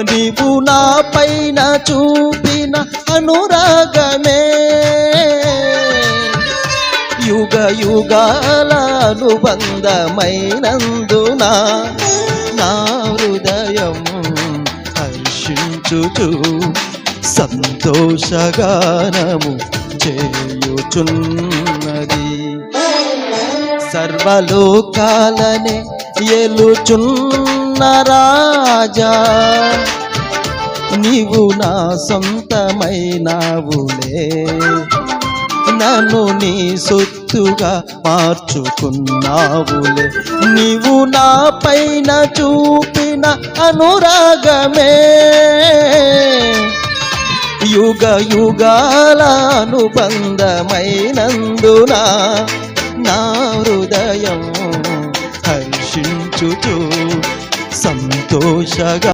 నీవు నా పైన చూపిన అనురాగమే యుగ యుగాల అనుబంధమైనందున నా హృదయం హర్షించుచు సంతోషగానము చేయుచున్నది. సర్వలోకాలనే ఏలుచున్న రాజా నీవు నా సొంతమైనావులే, నన్ను నీ సొత్తుగా మార్చుకున్నావులే. నీవు నా పైన చూపిన అనురాగమే యుగ యుగాల అనుబంధమైనందున నా హృదయం హర్షించుచు సంతోషగా